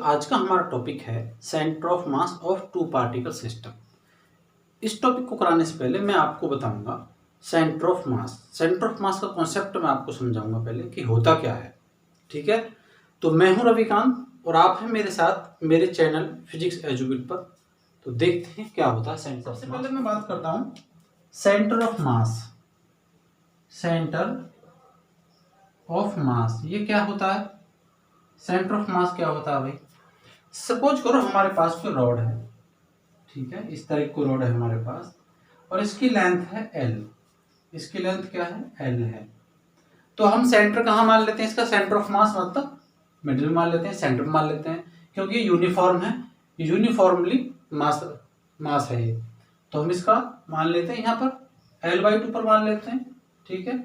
आज का हमारा टॉपिक है centre of mass of two particle system. इस टॉपिक को कराने से पहले मैं आपको बताऊंगा centre of mass. Centre of mass का कॉन्सेप्ट मैं आपको समझाऊंगा पहले कि होता क्या है। ठीक है, तो मैं हूं रविकांत और आप हैं मेरे साथ मेरे चैनल फिजिक्स एजुकेट पर। तो देखते हैं क्या होता है सेंटर ऑफ मास। सबसे पहले मैं बात करता हूं centre of mass. Centre of मास ये क्या होता है? सेंटर ऑफ मास क्या होता है भाई? सपोज करो हमारे पास कोई रॉड है, ठीक है, इस तरह की रॉड है हमारे पास और इसकी लेंथ है L। इसकी लेंथ क्या है? L है। तो हम सेंटर कहाँ मान लेते हैं इसका? सेंटर ऑफ मास मतलब मिडिल मान लेते हैं, सेंटर मान लेते हैं, क्योंकि ये यूनिफॉर्म है, यूनिफॉर्मली मास है ये। तो हम इसका मान लेते हैं यहाँ पर L/2 पर मान लेते हैं। ठीक है,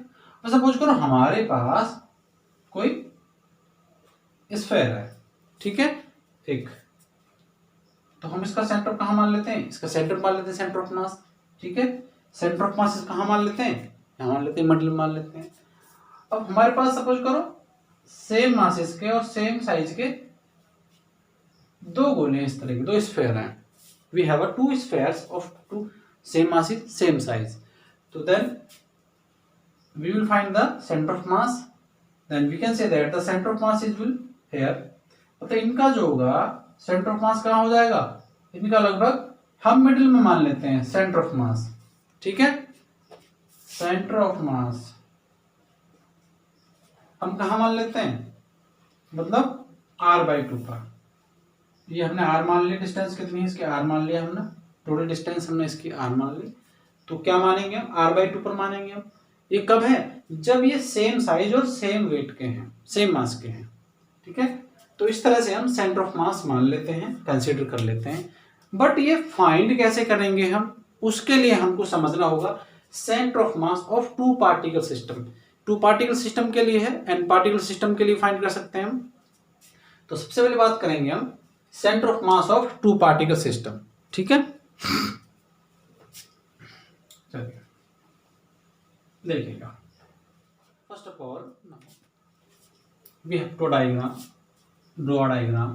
और सपोज करो हमारे पास कोई स्फेयर है, ठीक है, एक, तो हम इसका सेंटर कहाँ मान लेते हैं? इसका सेंटर मान लेते हैं, सेंटर ऑफ मास। ठीक है, सेंटर ऑफ मास कहाँ मान लेते हैं? यहाँ मान लेते हैं, मिडिल मान लेते हैं। अब हमारे पास सपोज करो सेम मासेस के और सेम साइज के दो गोले इस तरह के दो स्फेयर हैं। We have a two spheres of two same masses same size. तो then we will find the center of mass, then we can say that the center of mass is will here। तो इनका जो होगा centre of मास कहाँ हो जाएगा? इनका लगभग हम मिडिल में मान लेते हैं सेंटर ऑफ मास। ठीक है, सेंटर ऑफ मास हम कहाँ मान लेते हैं? मतलब R/2 पर। ये हमने R मान ली, डिस्टेंस कितनी है इसकी? R मान लिया हमने, टोटल डिस्टेंस हमने इसकी R मान ली। तो क्या मानेंगे हम? R/2 पर मानेंगे हम। ये कब है? जब ये सेम साइज और सेम वेट के हैं, सेम मास के हैं। ठीक है, तो इस तरह से हम सेंटर ऑफ मास मान लेते हैं, कंसीडर कर लेते हैं। बट ये फाइंड कैसे करेंगे हम? उसके लिए हमको समझना होगा centre of mass of two particle system. Two particle system के लिए है, एन पार्टिकल सिस्टम के लिए फाइंड कर सकते हैं हम। तो सबसे पहले बात करेंगे हम centre of mass of two particle system. ठीक है, चलिए देखिएगा। First of all we have to draw a diagram.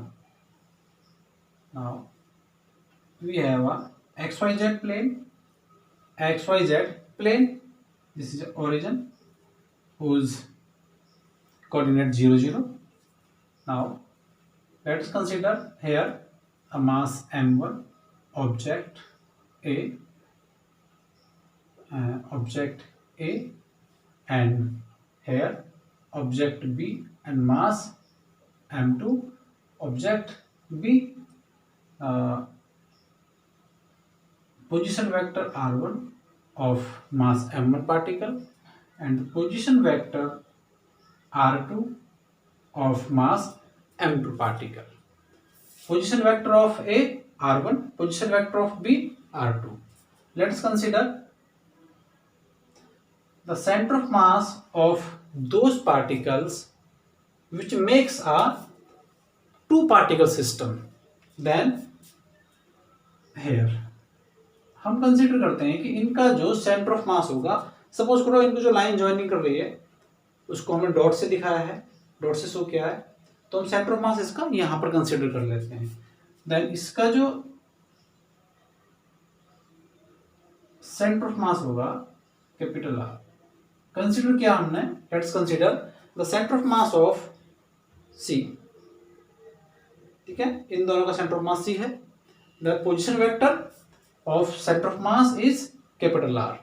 Now we have a xyz plane, this is origin whose coordinate 0 0. Now let's consider here a mass m1, object A, and here object B and mass m2, object B, position vector r1 of mass m1 particle and position vector r2 of mass m2 particle. Position vector of A r1, position vector of B r2. Let's consider the center of mass of those particles which makes a two particle system. Then here हम consider करते हैं कि इनका जो centre of मास होगा, suppose करो इनको जो लाइन ज्वाइनिंग कर रही है उसको हमने डॉट से दिखाया है, डॉट से शो किया है, तो हम सेंटर ऑफ मास इसका यहां पर कंसीडर कर लेते हैं। देन इसका जो सेंटर ऑफ मास होगा कैपिटल R, कंसीडर किया हमने। Let's consider the centre of mass of C। ठीक है, इन दोनों का सेंटर ऑफ मास C है। The position vector of centre of mass is capital R।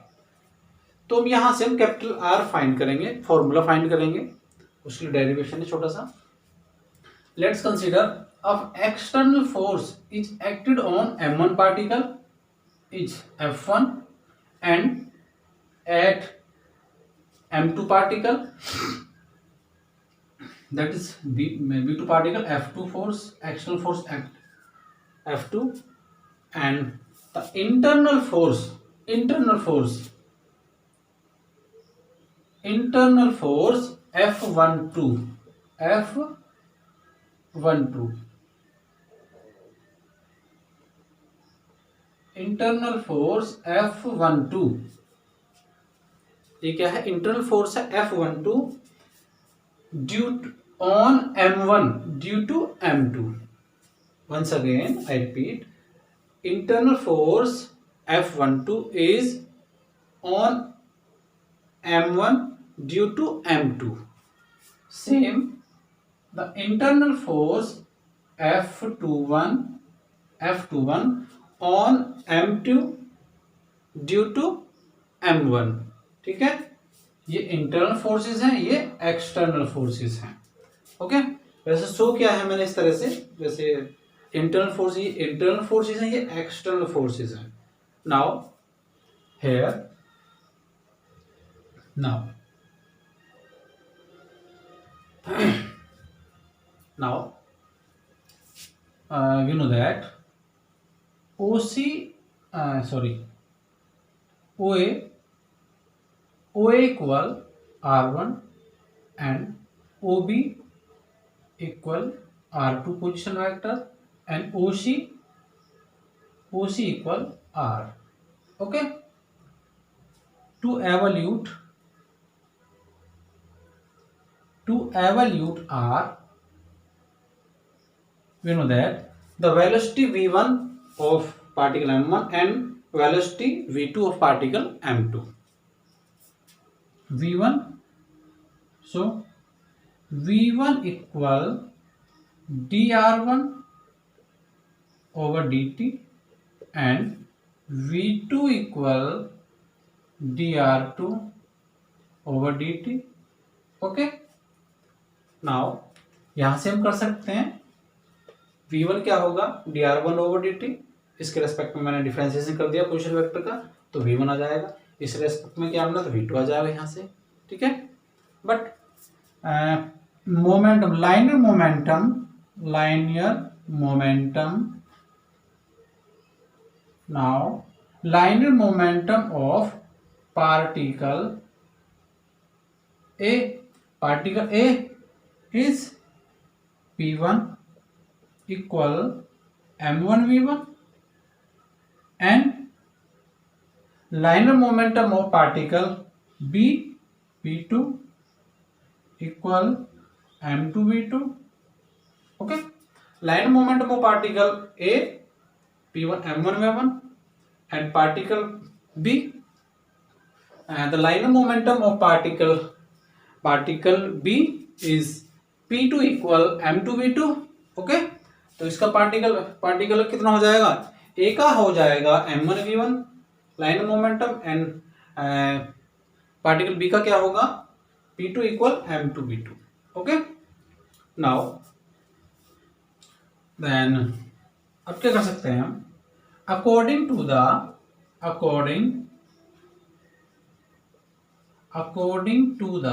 तो हम यहां से हम कैपिटल R फाइंड करेंगे, फॉर्मूला फाइंड करेंगे, उसकी डेरिवेशन है छोटा सा। Let's consider of external force is acted on m1 particle is F1 and at m2 particle, that is B2 particle, F2 force, external force act F2, and the internal force F12, internal force F12। ये क्या है? Internal force है F12 due on M1 due to M2। once again I repeat, internal force F12 is on M1 due to M2. Same, the internal force F21 on M2 due to M1. ठीक है, ये internal forces हैं, ये external forces हैं. Okay, वैसे show किया है मैंने इस तरह से, जैसे इंटरनल फोर्स, ये इंटरनल फोर्सेस हैं, ये एक्सटर्नल फोर्सेस हैं. Now here, now we know that OA equal R1 and OB equal R2 position vector and OC equal R. Okay, to evaluate R, we know that the velocity v1 of particle m1 and velocity v2 of particle m2. v1, so v1 equal dr1 over dt and v2 equal dr2 over dt. Okay, now यहां से हम कर सकते हैं v1 क्या होगा dr1 over dt, इसके respect में मैंने डिफरेंशिएशन कर दिया पोजीशन वेक्टर का, तो v1 आ जाएगा. इस रेस्पेक्ट में क्या आना, तो v2 आ जाएगा यहां से. ठीक है, but momentum, linear momentum, now linear momentum of particle A is P1 equal M1 V1 and linear momentum of particle B, P2 equal M2 V2. Okay, linear momentum of particle A, P1 M1 V1 and particle B, and the linear momentum of particle B is P2 equal M2 V2. Okay, तो इसका particle कितना हो जाएगा, A का हो जाएगा M1 V1 line momentum and particle B का क्या होगा P2 equal M2 V2. Okay, now then अब क्या कर सकते हैं हम, according to the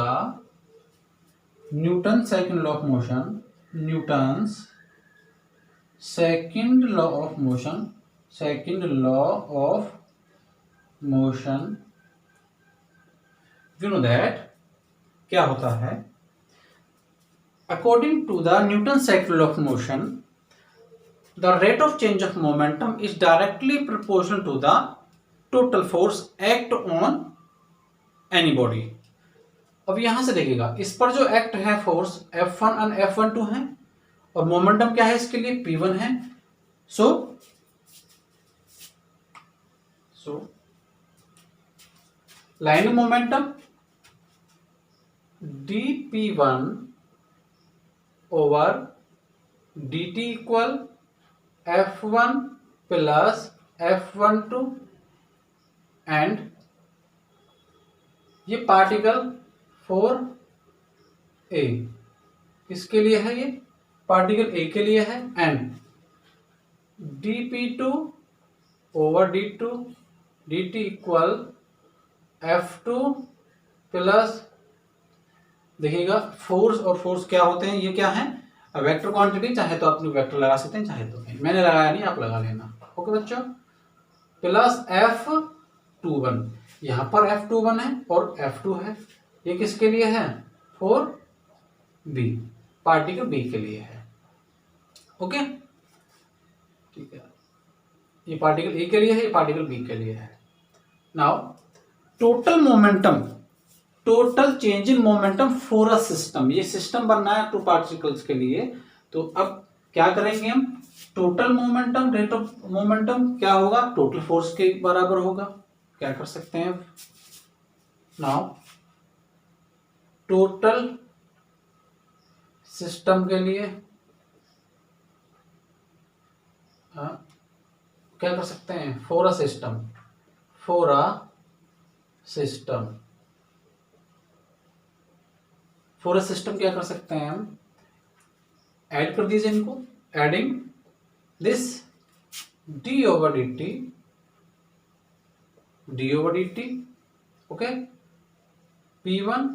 Newton's second law of motion, you know that क्या होता है, according to the Newton's second law of motion, the rate of change of momentum is directly proportional to the total force act on any body. अब यहां से देखिएगा, इस पर जो एक्ट है फोर्स F1 और F12 है और मोमेंटम क्या है इसके लिए P1 है. So line momentum dP1 over dt equal F1 plus F12 and ये पार्टिकल 4A किसके लिए है, ये पार्टिकल A के लिए है and dP2 over dt equal F2 plus, देखिएगा फोर्स और फोर्स क्या होते हैं, ये क्या है वेक्टर क्वांटिटी, चाहे तो अपनी वेक्टर लगा सकते हैं चाहे तो नहीं, मैंने लगाया नहीं, आप लगा लेना. ओके बच्चों, प्लस F21, यहां पर F21 है और F2 है, ये किसके लिए है 4B, पार्टिकल B के लिए है. ओके, ठीक है, ये पार्टिकल A के लिए है, ये पार्टिकल B के लिए है. Now total change in momentum for a system, ये सिस्टम बनना है टू पार्टिकल्स के लिए. तो अब क्या करेंगे हम, total momentum, rate of momentum क्या होगा, टोटल फोर्स के बराबर होगा। क्या कर सकते हैं नाउ, टोटल सिस्टम के लिए क्या कर सकते हैं, for a system, for a system, for a system क्या कर सकते हैं हम, ऐड कर दीजिए इनको, adding this D over D T, D over D T, okay, P1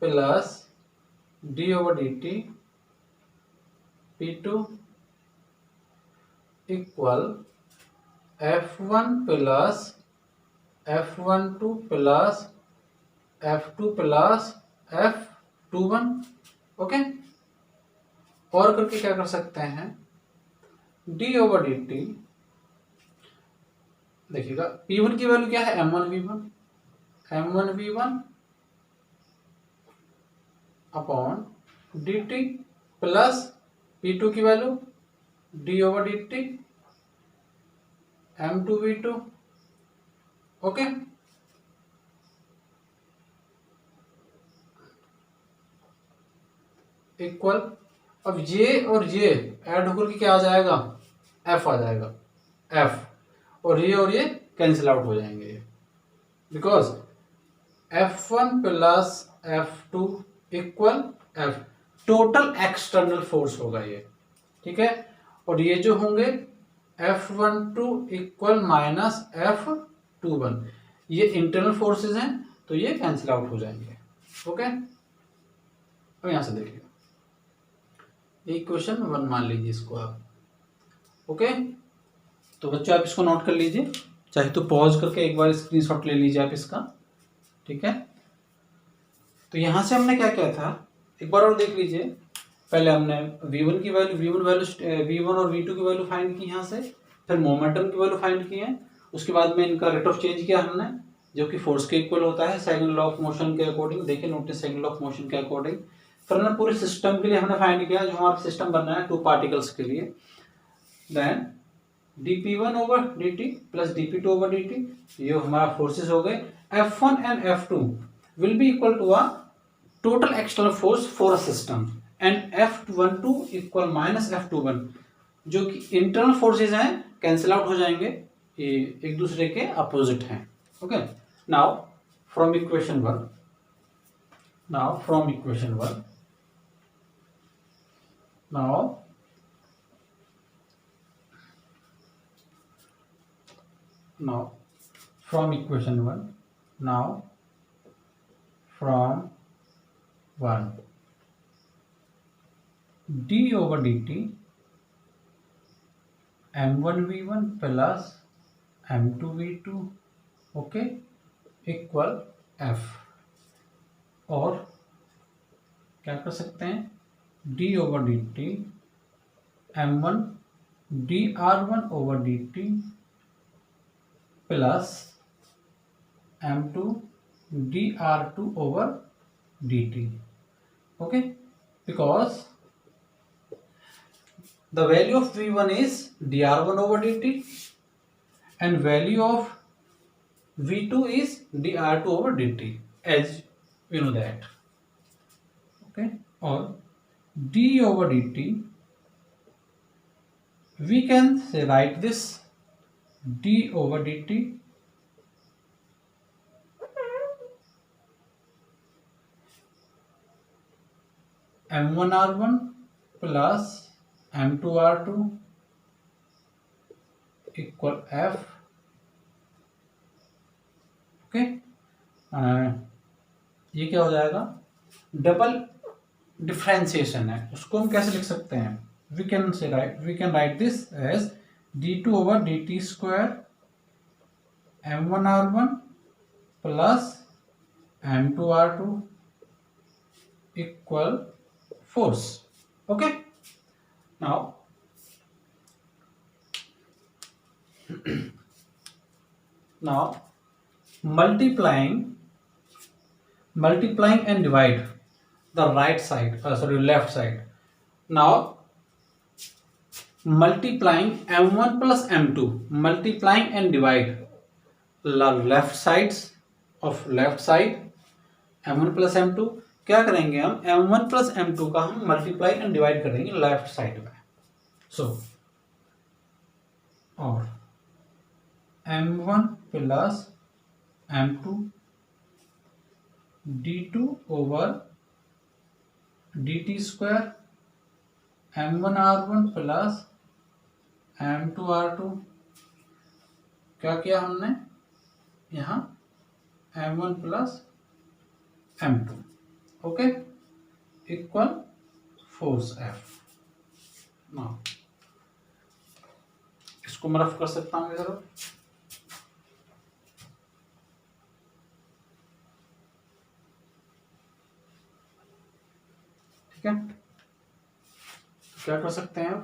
plus D over D T P2 equal F1 plus F12 plus F2 plus F21, okay. और करके क्या कर सकते हैं, डी ओवर डी टी, देखिएगा P1 की value क्या है, M1V1, M1V1 upon D T plus P2 की value D over D T M2V2, okay. Equal, अब ये और ये ऐड होकर के क्या आ जाएगा, F आ जाएगा, F, और ये कैंसिल आउट हो जाएंगे, because F1 plus F2 equal F, total external force होगा ये, ठीक है। और ये जो होंगे F12 इक्वल माइनस F21, ये इंटरनल फोर्सेस हैं, तो ये कैंसिल आउट हो जाएंगे, ओके। अब यहां से देखिए इक्वेशन 1 मान लीजिए इसको आप, ओके। तो बच्चों आप इसको नोट कर लीजिए, चाहे तो पॉज करके एक बार स्क्रीनशॉट ले लीजिए आप इसका, ठीक है। तो यहां से हमने क्या किया था, एक बार और देख लीजिए, पहले हमने V1 की वैल्यू, V1 और V2 की वैल्यू फाइंड की यहाँ से, फिर मोमेंटम की वैल्यू फाइंड की है, उसके बाद में इनका रेट ऑफ चेंज किया हमने, जो कि फोर्स के इक्वल होता है सेकंड लॉ ऑफ मोशन के अकॉर्डिंग, देखिए notice second law of motion के अकॉर्डिंग। फिर हमने पूरे सिस्टम के लिए हमने फाइंड किया, जो हमारा सिस्टम बनना है 2 पार्टिकल्स के लिए, then dp1 over dt plus dp2 over dt, ये हमारा फोर्सेस हो गए। F1 and F2 will be equal to a total external force for a system, and F12 equal minus F21, जो कि इंटरनल फोर्सेज हैं, cancel out हो जाएंगे, ये एक दूसरे के अपोजिट हैं, okay. Now from equation 1, now from equation 1, now from equation 1, now from 1 d over dt m1v1 plus m2v2, okay, equal f, और क्या कर सकते हैं, d over D T m1 dr1 over D T plus m2 dr2 over D T, okay, because the value of v1 is dr1 over dt and value of v2 is dr2 over dt, as we know that, okay, or d over dt, we can say write this d over dt m1r1 plus m2r2 equal f, okay. ये क्या हो जाएगा, double differentiation है, उसको हम कैसे लिख सकते हैं, we can write this as d2 over dt square m1r1 plus m2r2 equal force, okay. Now multiplying and divide the right side, left side. Now multiplying m1 plus m2, multiplying and divide left sides of left side m1 plus m2, क्या करेंगे हम m1 plus m2 का हम multiply and divide करेंगे left side में। सो और m1 plus m2 d2 over dt square m1 r1 plus m2 r2, क्या किया हमने यहाँ m1 plus m2, okay, equal force F। Now इसको मैं रफ कर सकता हूँ इधर, ठीक है। क्या कर सकते हैं आप,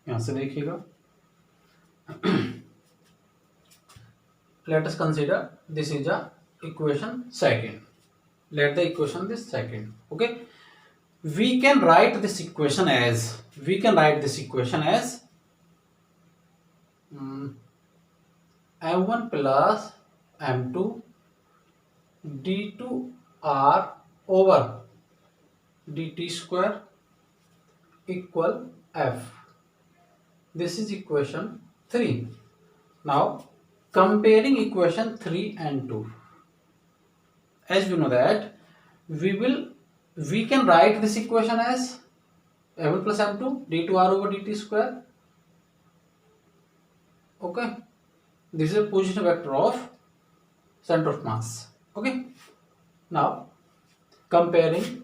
यहां से देखिएगा, let us consider this is a equation second, let the equation this second, okay, we can write this equation as m1 plus m2 d2r over dt square equal F. This is equation 3. Now comparing equation 3 and 2, as we know that we can write this equation as m1 plus m2 d2r over dt square, okay, this is a position vector of center of mass, okay. Now comparing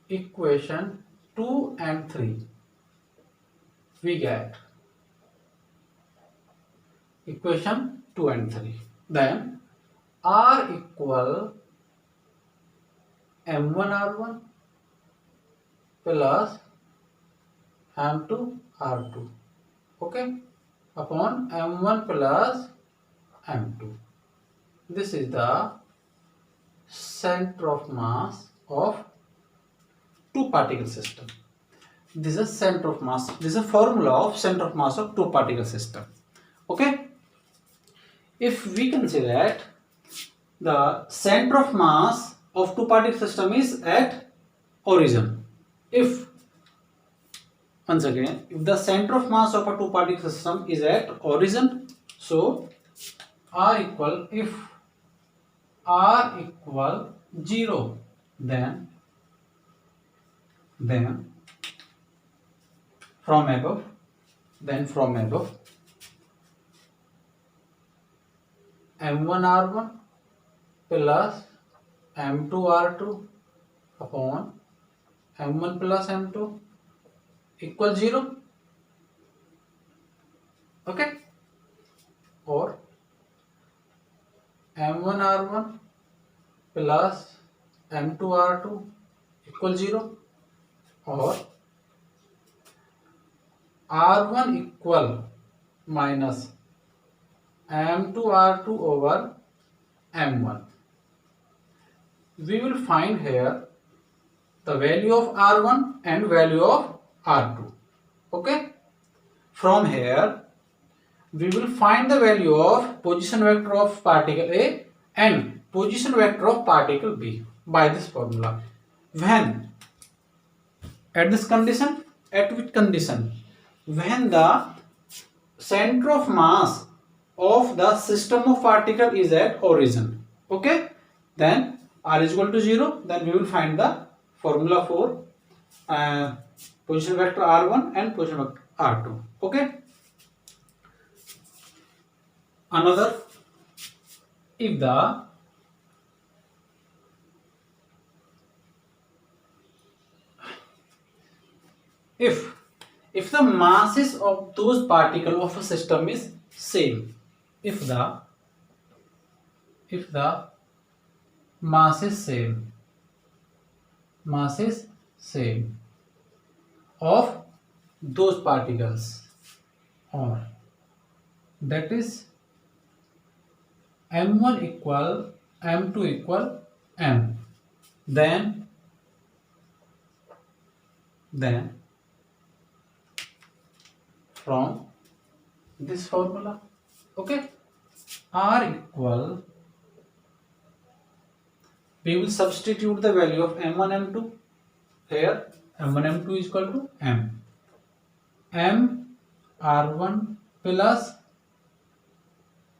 equation 2 and 3, we get equation 2 and 3, then R equal m1 r1 plus m2 r2, okay, upon m1 plus m2. This is the center of mass of two particle system. This is center of mass, this is a formula of center of mass of two particle system, okay. If we consider that the center of mass of two particle system is at origin, if once again if the center of mass of a two particle system is at origin, so R equal, if R equal 0, then from above m1 r1 plus m2 r2 upon m1 plus m2 equal 0, okay, or m1 r1 plus m2 r2 equal 0, or r1 equal minus m2 r2 over m1. We will find here the value of r1 and value of r2, okay. From here we will find the value of position vector of particle A and position vector of particle B by this formula. When at this condition, at which condition? When the center of mass of the system of particle is at origin, okay, then R is equal to 0, then we will find the formula for position vector r1 and position vector r2, okay. Another, if the masses of those particles of a system is same, if the mass is same of those particles, or that is m1 equal m2 equal m, then from this formula, okay, R equal, we will substitute the value of m1 m2 here. m1 m2 is equal to m r1 plus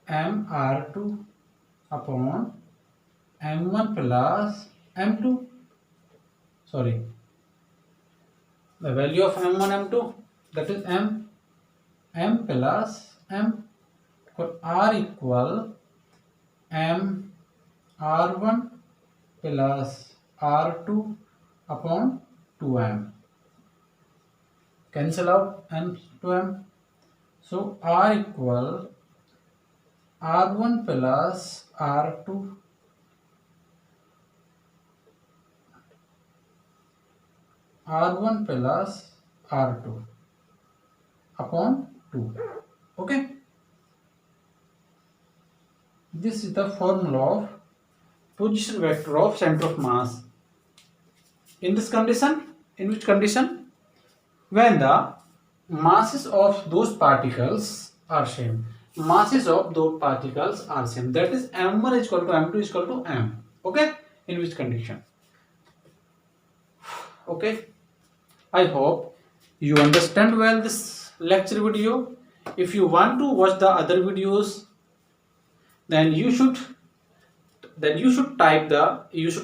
m r2 upon m1 plus m2. Sorry, the value of m1 m2, that is m plus m, r equal m r1 plus r2 upon 2m. Cancel out m to m. So r equal r1 plus r2 plus r2 upon 2. Okay. This is the formula of position vector of center of mass. In this condition, in which condition? When the masses of those particles are same. Masses of those particles are same. That is m1 is equal to m2 is equal to m. Okay. In which condition? Okay. I hope you understand well this lecture video. If you want to watch the other videos, then you should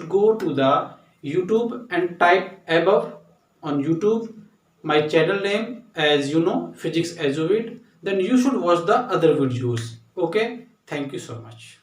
go to the YouTube and type above on YouTube my channel name, as you know, Physics Azovid. Then you should watch the other videos. Okay, thank you so much.